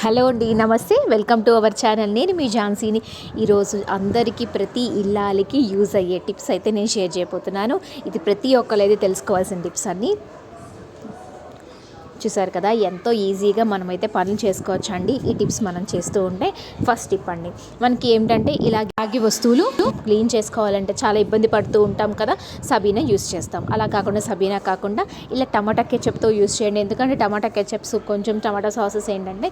Hello అండి, నమస్తే. Welcome to our channel. నేను మీ ఝాన్సీని. ఈరోజు అందరికీ ప్రతి ఇల్లాలకి యూజ్ అయ్యే టిప్స్ అయితే నేను షేర్ చేయబోతున్నాను. ఇది ప్రతి ఒక్కరైతే తెలుసుకోవాల్సిన టిప్స్ అన్నీ. చూసారు కదా, ఎంతో ఈజీగా మనమైతే పనులు చేసుకోవచ్చు అండి ఈ టిప్స్ మనం చేస్తూ ఉంటే. ఫస్ట్ టిప్ అండి, మనకి ఏమిటంటే ఇలా రాగి వస్తువులు క్లీన్ చేసుకోవాలంటే చాలా ఇబ్బంది పడుతూ ఉంటాం కదా, సబీనా యూస్ చేస్తాం. అలా కాకుండా సబీనా కాకుండా ఇలా టమాటా కెచప్తో యూస్ చేయండి. ఎందుకంటే టమాటా కెచప్స్ కొంచెం టమాటా సాసెస్ ఏంటంటే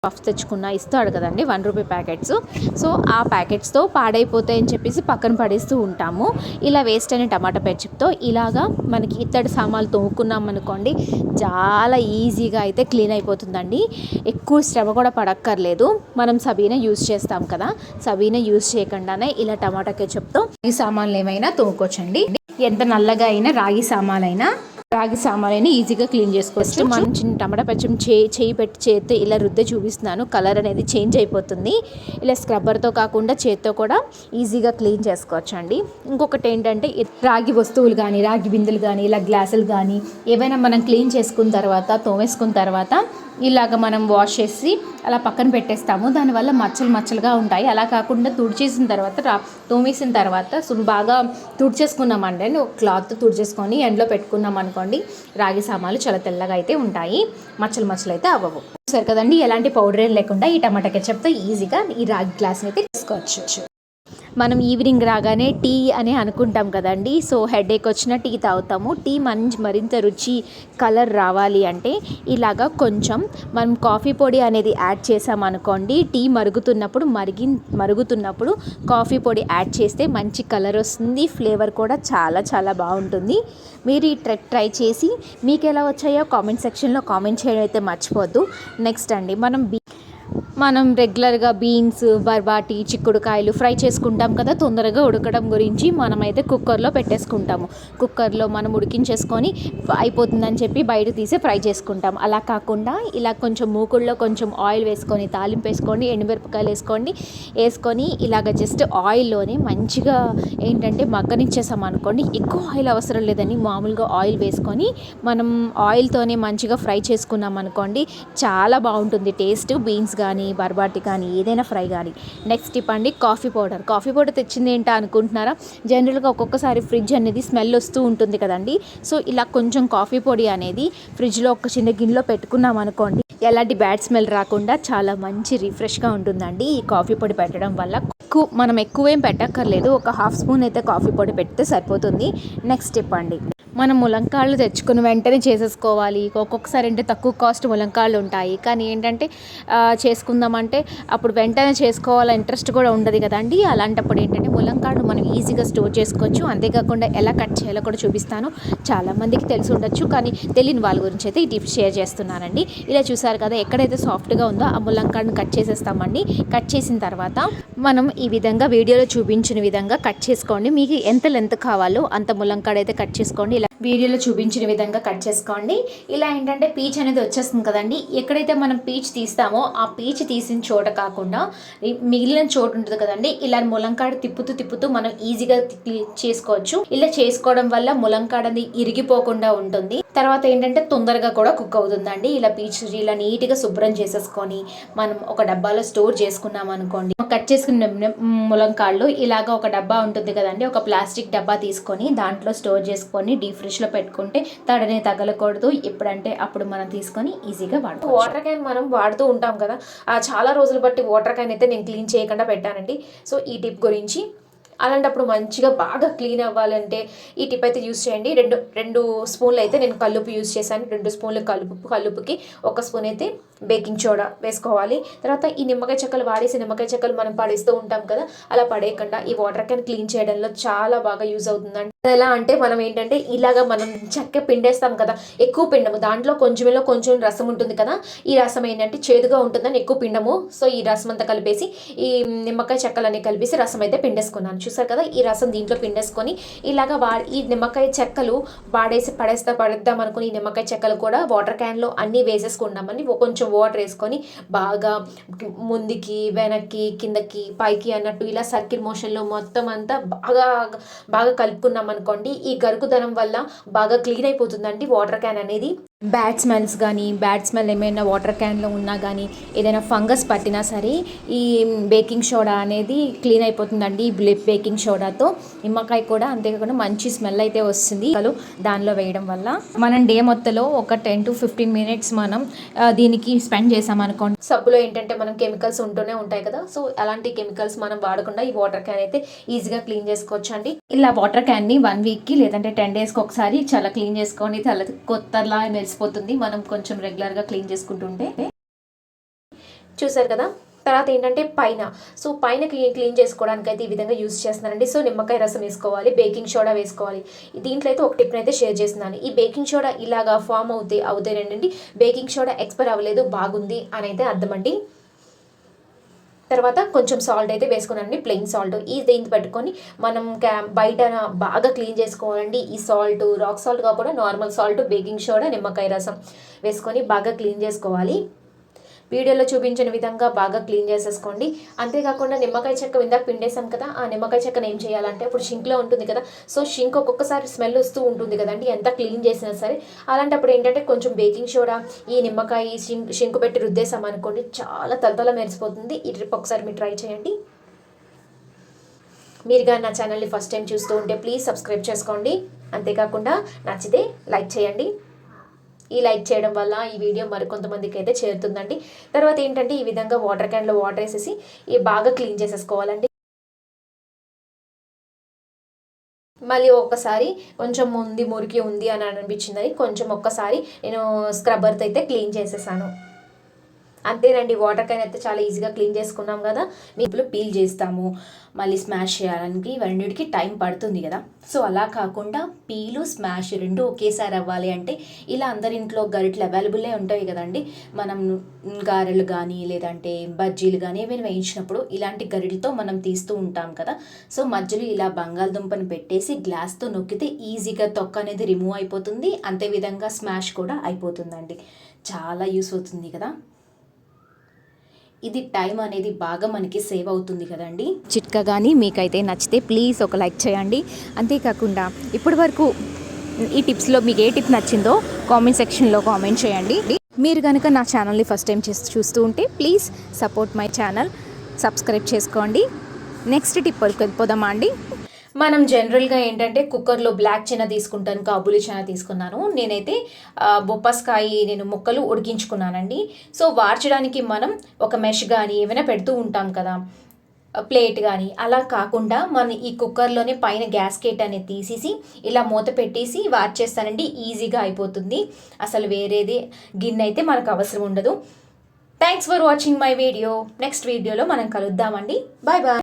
పఫ్ తెచ్చుకున్న ఇస్తాడు కదండి, ₹1 ప్యాకెట్స్. సో ఆ ప్యాకెట్స్తో పాడైపోతాయని చెప్పేసి పక్కన పడేస్తూ ఉంటాము. ఇలా వేస్ట్ అయిన టమాటా కెచప్తో ఇలాగా మనకి ఇత్తడి సామాన్లు తోముకున్నాం అనుకోండి, చాలా ఈజీగా అయితే క్లీన్ అయిపోతుందండి. ఎక్కువ శ్రమ కూడా పడక్కర్లేదు. మనం సబీనా యూజ్ చేస్తాం కదా, సబీనా యూజ్ చేయకుండానే ఇలా టమాటా కెచప్తో ఈ సామాన్లు ఏమైనా తోముకోవచ్చండి. ఎంత నల్లగా అయినా రాగి సామాన్లైనా ఈజీగా క్లీన్ చేసుకోవచ్చు. మనం చిన్న టమాటా పచ్చం చేయి పెట్టి చేత్తో ఇలా రుద్దే చూపిస్తున్నాను. కలర్ అనేది చేంజ్ అయిపోతుంది. ఇలా స్క్రబ్బర్తో కాకుండా చేత్తో కూడా ఈజీగా క్లీన్ చేసుకోవచ్చు అండి. ఇంకొకటి ఏంటంటే, రాగి వస్తువులు కానీ, రాగి బిందెలు కానీ, ఇలా గ్లాసులు కానీ ఏవైనా మనం క్లీన్ చేసుకున్న తర్వాత, తోమేసుకున్న తర్వాత ఇలాగ మనం వాష్ చేసి అలా పక్కన పెట్టేస్తాము. దానివల్ల మచ్చలుగా ఉంటాయి. అలా కాకుండా తుడిచేసిన తర్వాత, తోమేసిన తర్వాత బాగా తుడిచేసుకున్నామంటే, క్లాత్ తుడిచేసుకొని ఎండలో పెట్టుకున్నాం అనుకోండి, రాగి సామాన్లు చాలా తెల్లగా అయితే ఉంటాయి. మచ్చలు అయితే అవ్వవు. సరే కదండి, ఎలాంటి పౌడర్ ఏం లేకుండా ఈ టమాటా కెచప్తో ఈజీగా ఈ రాగి గ్లాస్ని అయితే తీసుకోవచ్చు. మనం ఈవినింగ్ రాగానే టీ అని అనుకుంటాం కదండి. సో హెడేక్ వచ్చినా టీ తాగుతాము. టీ మరింత రుచి, కలర్ రావాలి అంటే ఇలాగా కొంచెం మనం కాఫీ పొడి అనేది యాడ్ చేసామనుకోండి, టీ మరుగుతున్నప్పుడు కాఫీ పొడి యాడ్ చేస్తే మంచి కలర్ వస్తుంది. ఫ్లేవర్ కూడా చాలా చాలా బాగుంటుంది. మీరు ఈ ట్రై చేసి మీకు ఎలా వచ్చాయో కామెంట్ సెక్షన్లో కామెంట్ చేయడం అయితే మర్చిపోద్దు. నెక్స్ట్ అండి, మనం రెగ్యులర్గా బీన్స్, బర్బాటి, చిక్కుడుకాయలు ఫ్రై చేసుకుంటాం కదా, తొందరగా ఉడకడం గురించి మనమైతే కుక్కర్లో పెట్టేసుకుంటాము. కుక్కర్లో మనం ఉడికించేసుకొని అయిపోతుందని చెప్పి బయట తీసి ఫ్రై చేసుకుంటాం. అలా కాకుండా ఇలా కొంచెం మూకుడులో కొంచెం ఆయిల్ వేసుకొని, తాలింపు వేసుకోండి, ఎండుమిరపకాయలు వేసుకొని ఇలాగ జస్ట్ ఆయిల్లోనే మంచిగా ఏంటంటే మగ్గనిచ్చేసాం అనుకోండి. ఎక్కువ ఆయిల్ అవసరం లేదని మామూలుగా ఆయిల్ వేసుకొని మనం ఆయిల్తోనే మంచిగా ఫ్రై చేసుకున్నాం అనుకోండి, చాలా బాగుంటుంది టేస్ట్. బీన్స్ కానీ, బర్బాటి కానీ, ఏదైనా ఫ్రై కానీ. నెక్స్ట్ టిప్ అండి, కాఫీ పౌడర్ తెచ్చింది ఏంటా అనుకుంటున్నారా? జనరల్గా ఒక్కొక్కసారి ఫ్రిడ్జ్ అనేది స్మెల్ వస్తూ ఉంటుంది కదండి. సో ఇలా కొంచెం కాఫీ పొడి అనేది ఫ్రిడ్జ్లో ఒక చిన్న గిన్నెలో పెట్టుకున్నాం అనుకోండి, ఎలాంటి బ్యాడ్ స్మెల్ రాకుండా చాలా మంచి రిఫ్రెష్గా ఉంటుందండి ఈ కాఫీ పొడి పెట్టడం వల్ల. మనం ఎక్కువేం పెట్టక్కర్లేదు, ఒక ½ స్పూన్ అయితే కాఫీ పొడి పెడితే సరిపోతుంది. నెక్స్ట్ టిప్ అండి, మనం ములంకాళ్ళు తెచ్చుకుని వెంటనే చేసేసుకోవాలి. ఒక్కొక్కసారి అంటే తక్కువ కాస్ట్ ములంకాళ్ళు ఉంటాయి, కానీ ఏంటంటే చేసుకుందామంటే అప్పుడు వెంటనే చేసుకోవాలని ఇంట్రెస్ట్ కూడా ఉండదు కదండి. అలాంటప్పుడు ఏంటంటే ములంకాళ్ళు మనం ఈజీగా స్టోర్ చేసుకోవచ్చు. అంతేకాకుండా ఎలా కట్ చేయాలో కూడా చూపిస్తాను. చాలామందికి తెలిసి ఉండొచ్చు, కానీ తెలియని వాళ్ళ గురించి అయితే ఈ టిప్స్ షేర్ చేస్తున్నానండి. ఇలా చూసారు కదా, ఎక్కడైతే సాఫ్ట్గా ఉందో ఆ ములంకాళ్ళను కట్ చేసేస్తామండి. కట్ చేసిన తర్వాత మనం ఈ విధంగా వీడియోలో చూపించిన విధంగా కట్ చేసుకోండి. మీకు ఎంత లెంత్ కావాలో అంత ములంకాడ అయితే కట్ చేసుకోండి. ఇలా వీడియోలో చూపించిన విధంగా కట్ చేసుకోండి. ఇలా ఏంటంటే పీచ్ అనేది వచ్చేస్తుంది కదండి. ఎక్కడైతే మనం పీచ్ తీస్తామో ఆ పీచ్ తీసిన చోట కాకుండా మిగిలిన చోటు ఉంటుంది కదండి, ఇలా ములంకాడ తిప్పుతూ మనం ఈజీగా చేసుకోవచ్చు. ఇలా చేసుకోవడం వల్ల ములంకాడ అనేది ఇరిగిపోకుండా ఉంటుంది. తర్వాత ఏంటంటే తొందరగా కూడా కుక్ అవుతుందండి. ఇలా పీచ్ ఇలా నీట్గా శుభ్రం చేసేసుకొని మనం ఒక డబ్బాలో స్టోర్ చేసుకున్నాం అనుకోండి. కట్ చేసుకున్న ములంకాళ్ళు ఇలాగ ఒక డబ్బా ఉంటుంది కదండి, ఒక ప్లాస్టిక్ డబ్బా తీసుకొని దాంట్లో స్టోర్ చేసుకొని డీప్ ఫ్రిడ్జ్లో పెట్టుకుంటే తడనే తగలకూడదు. ఎప్పుడంటే అప్పుడు మనం తీసుకొని ఈజీగా వాడుకోవచ్చు. వాటర్ క్యాన్ మనం వాడుతూ ఉంటాం కదా, చాలా రోజులు బట్టి వాటర్ క్యాన్ అయితే నేను క్లీన్ చేయకుండా పెట్టానండి. సో ఈ టిప్ గురించి, అలాంటప్పుడు మంచిగా బాగా క్లీన్ అవ్వాలంటే ఈ టిప్ అయితే యూస్ చేయండి. రెండు స్పూన్లు అయితే నేను కల్లుపు యూస్ చేశాను. 2 స్పూన్లు కల్లుపుకి 1 స్పూన్ అయితే బేకింగ్ సోడా వేసుకోవాలి. తర్వాత ఈ నిమ్మకాయ చెక్కలు నిమ్మకాయ చెక్కలు మనం పడేస్తూ ఉంటాం కదా, అలా పడేయకుండా ఈ వాటర్ క్యాన్ క్లీన్ చేయడంలో చాలా బాగా యూజ్ అవుతుందండి. ఎలా అంటే మనం ఏంటంటే ఇలాగ మనం చెక్క పిండేస్తాం కదా, ఎక్కువ పిండము, దాంట్లో కొంచెం రసం ఉంటుంది కదా, ఈ రసం ఏంటంటే చేదుగా ఉంటుందని ఎక్కువ పిండము. సో ఈ రసం అంతా కలిపేసి ఈ నిమ్మకాయ చెక్కలన్నీ కలిపేసి రసం అయితే పిండేసుకున్నాను. చూసారు కదా, ఈ రసం దీంట్లో పిండేసుకొని ఇలాగ ఈ నిమ్మకాయ చెక్కలు పడేద్దాం అనుకుని ఈ నిమ్మకాయ చెక్కలు కూడా వాటర్ క్యాన్లో అన్నీ వేసేసుకున్నామని కొంచెం వాటర్ వేసుకొని బాగా ముందుకి, వెనక్కి, కిందకి, పైకి అన్నట్టు ఇలా సర్కిల్ మోషన్లో మొత్తం అంతా బాగా కలుపుకున్నాం అనుకోండి, ఈ గరుకుదనం వల్ల బాగా క్లీన్ అయిపోతుందండి వాటర్ క్యాన్ అనేది. బ్యాడ్ స్మెల్స్ కానీ బ్యాడ్ స్మెల్ ఏమైనా వాటర్ క్యాన్లో ఉన్నా కానీ ఏదైనా ఫంగస్ పట్టినా సరే ఈ బేకింగ్ సోడా అనేది క్లీన్ అయిపోతుందండి. ఈ బేకింగ్ సోడాతో నిమ్మకాయ కూడా అంతేకాకుండా మంచి స్మెల్ అయితే వస్తుంది దానిలో వేయడం వల్ల. మనం డే మొత్తంలో ఒక 10 to 15 minutes మనం దీనికి స్పెండ్ చేసామనుకోండి. సబ్బులో ఏంటంటే మనం కెమికల్స్ ఉంటూనే ఉంటాయి కదా, సో అలాంటి కెమికల్స్ మనం వాడకుండా ఈ వాటర్ క్యాన్ అయితే ఈజీగా క్లీన్ చేసుకోవచ్చు అండి. ఇలా వాటర్ క్యాన్ని 1 weekకి లేదంటే 10 daysకి ఒకసారి చాలా క్లీన్ చేసుకోండి. చాలా కొత్తలా మెరిసిపోతుంది మనం కొంచెం రెగ్యులర్గా క్లీన్ చేసుకుంటుంటే. చూసారు కదా. తర్వాత ఏంటంటే పైన క్లీన్ చేసుకోవడానికి అయితే ఈ విధంగా యూజ్ చేస్తున్నానండి. సో నిమ్మకాయ రసం వేసుకోవాలి, బేకింగ్ సోడా వేసుకోవాలి. దీంట్లో అయితే ఒక టిప్ని అయితే షేర్ చేస్తున్నాను. ఈ బేకింగ్ సోడా ఇలాగా ఫామ్ అవుతాయండి. బేకింగ్ సోడా ఎక్స్పైర్ అవ్వలేదు, బాగుంది అని అయితే అర్థమండి. తర్వాత కొంచెం సాల్ట్ అయితే వేసుకున్నానండి, ప్లెయిన్ సాల్ట్. దీన్ని పెట్టుకొని మనం బయట బాగా క్లీన్ చేసుకోవాలండి. ఈ సాల్ట్ రాక్ సాల్ట్ కాకుండా నార్మల్ సాల్ట్, బేకింగ్ సోడా, నిమ్మకాయ రసం వేసుకొని బాగా క్లీన్ చేసుకోవాలి. వీడియోలో చూపించిన విధంగా బాగా క్లీన్ చేసేసుకోండి. అంతేకాకుండా నిమ్మకాయ చెక్క ఇందాక పిండేసాం కదా, ఆ నిమ్మకాయ చెక్కను ఏం చేయాలంటే ఇప్పుడు షింక్లో ఉంటుంది కదా, సో షింక్ ఒక్కొక్కసారి స్మెల్ వస్తూ ఉంటుంది కదండి ఎంత క్లీన్ చేసినా సరే. అలాంటప్పుడు ఏంటంటే కొంచెం బేకింగ్ సోడా ఈ నిమ్మకాయ షింక్ పెట్టి రుద్దేసాం అనుకోండి, చాలా తలతల మెరిసిపోతుంది. ఈ ట్రిప్ ఒకసారి మీరు ట్రై చేయండి. మీరు కానీ నా ఛానల్ని ఫస్ట్ టైం చూస్తూ ఉంటే ప్లీజ్ సబ్స్క్రైబ్ చేసుకోండి. అంతేకాకుండా నచ్చితే లైక్ చేయండి. ఈ లైక్ చేయడం వల్ల ఈ వీడియో మరికొంతమందికి అయితే చేరుతుందండి. తర్వాత ఏంటంటే ఈ విధంగా వాటర్ క్యాన్లో వాటర్ వేసేసి బాగా క్లీన్ చేసేసుకోవాలండి. మళ్ళీ ఒక్కసారి కొంచెం మురికి ఉంది అని అనిపించిందని కొంచెం ఒక్కసారి నేను స్క్రబ్బర్తో అయితే క్లీన్ చేసేసాను. అంతేనండి, వాటర్ క్యాన్ అయితే చాలా ఈజీగా క్లీన్ చేసుకున్నాం కదా. ఇప్పుడు పీల్ చేస్తాము, మళ్ళీ స్మాష్ చేయడానికి రెండింటికి టైం పడుతుంది కదా. సో అలా కాకుండా పీలు స్మాష్ రెండు ఒకేసారి అవ్వాలి అంటే ఇలా అందరి ఇంట్లో గరిటలు అవైలబుల్లే ఉంటాయి కదండి. మనం గారెలు కానీ లేదంటే బజ్జీలు కానీ ఏమైనా వేయించినప్పుడు ఇలాంటి గరిటలతో మనం తీస్తూ ఉంటాం కదా. సో మధ్యలో ఇలా బంగాళదుంపను పెట్టేసి గ్లాస్తో నొక్కితే ఈజీగా తొక్క అనేది రిమూవ్ అయిపోతుంది. అంతే విధంగా స్మాష్ కూడా అయిపోతుందండి. చాలా యూస్ అవుతుంది కదా. ఇది టైం అనేది బాగా మనకి సేవ్ అవుతుంది కదండి. చిట్కా కానీ మీకైతే నచ్చితే ప్లీజ్ ఒక లైక్ చేయండి. అంతేకాకుండా ఇప్పటి వరకు ఈ టిప్స్లో మీకు ఏ టిప్ నచ్చిందో కామెంట్ సెక్షన్లో కామెంట్ చేయండి. మీరు కనుక నా ఛానల్ని ఫస్ట్ టైం చూస్తూ ఉంటే please support my channel, subscribe చేసుకోండి. నెక్స్ట్ టిప్ వెళ్ళిపోదామా అండి. మనం జనరల్గా ఏంటంటే కుక్కర్లో బ్లాక్ చెనా తీసుకుంటాను, కాబూలి చెనా తీసుకున్నాను. నేనైతే బొప్పాస్కాయ ముక్కలు ఉడికించుకున్నానండి. సో వార్చడానికి మనం ఒక మెష్ కానీ ఏమైనా పెడుతూ ఉంటాం కదా, ప్లేట్ కానీ. అలా కాకుండా మన ఈ కుక్కర్లోనే పైన గ్యాస్కెట్ అనేది తీసేసి ఇలా మూత పెట్టేసి వార్చేస్తానండి. ఈజీగా అయిపోతుంది. అసలు వేరేది గిన్నె అయితే మనకు అవసరం ఉండదు. Thanks for watching my video. Next వీడియోలో మనం కలుద్దామండి. Bye bye.